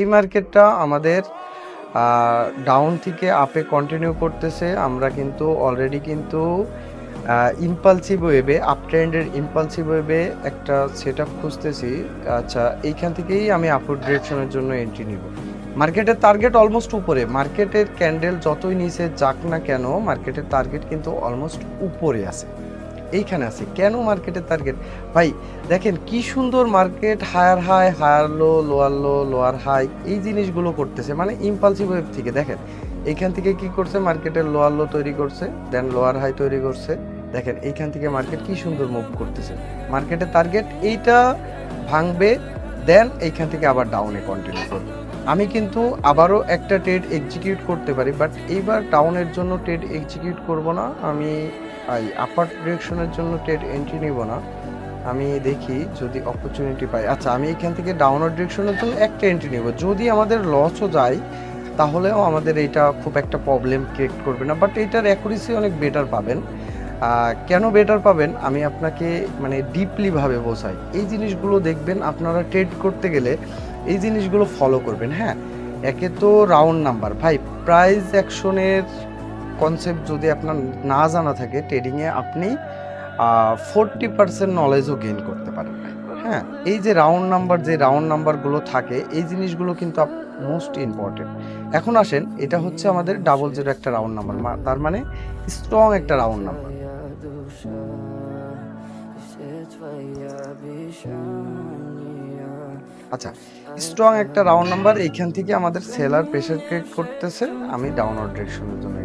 এই মার্কেটটা আমাদের ডাউন থেকে আপে কন্টিনিউ করতেছে। আমরা কিন্তু অলরেডি কিন্তু ইম্পালসিভ ওয়েবে আপ ট্রেন্ডের ইম্পালসিভ ওয়েবে একটা সেটআপ খুঁজতেছি। আচ্ছা, এইখান থেকেই আমি আপওয়ার্ড ডিরেকশনের জন্য এন্ট্রি নিব। মার্কেটের টার্গেট অলমোস্ট উপরে। মার্কেটের ক্যান্ডেল যতই নিচে যাক না কেন, মার্কেটের টার্গেট কিন্তু অলমোস্ট উপরে আছে। এইখানে আছে। কেন মার্কেটের টার্গেট? ভাই দেখেন কি সুন্দর market, higher high, higher low, lower low, lower high এই জিনিসগুলো করতেছে। মানে ইম্পালসিভ ওয়েভ থেকে দেখেন। এইখান থেকে কি করছে? মার্কেটের লোয়ার লো তৈরি করছে, দেন লোয়ার হাই তৈরি করছে। দেখেন এইখান থেকে মার্কেট কি সুন্দর মুভ করতেছে। মার্কেটের টার্গেট এইটা ভাঙবে, দেন এইখান থেকে আবার ডাউনে কন্টিনিউ করবে। আমি কিন্তু আবারও একটা ট্রেড এক্সিকিউট করতে পারি, বাট এইবার ডাউনের জন্য ট্রেড এক্সিকিউট করব না। আমি আপার ডিরেকশনের জন্য ট্রেড এন্ট্রি নিব না। আমি দেখি যদি অপরচুনিটি পাই। আচ্ছা, আমি এখান থেকে ডাউনার ডিরেকশনের জন্য একটা এন্ট্রি নিব। যদি আমাদের লসও যায় তাহলেও আমাদের এইটা খুব একটা প্রবলেম ক্রিয়েট করবে না, বাট এইটার অ্যাকুরেসি অনেক বেটার পাবেন। কেন বেটার পাবেন আমি আপনাকে মানে ডিপলি ভাবে বোঝাই। এই জিনিসগুলো দেখবেন আপনারা ট্রেড করতে গেলে এই জিনিসগুলো ফলো করবেন। হ্যাঁ, একে তো রাউন্ড নাম্বার ভাই, প্রাইস অ্যাকশনের কনসেপ্ট যদি আপনার না জানা থাকে, ট্রেডিংয়ে আপনি 40% নলেজও গেইন করতে পারেন ভাই। হ্যাঁ, এই যে রাউন্ড নাম্বারগুলো থাকে এই জিনিসগুলো কিন্তু মোস্ট ইম্পর্টেন্ট। এখন আসেন, এটা হচ্ছে আমাদের ডাবল জিরো একটা রাউন্ড নাম্বার, তার মানে স্ট্রং একটা রাউন্ড নাম্বার। আচ্ছা, স্ট্রং একটা রাউন্ড নাম্বার, এইখান থেকে আমাদের সেলার প্রেসার ক্রিয়েট করতেছে। আমি ডাউনওয়ার্ড ডিরেকশনের জন্য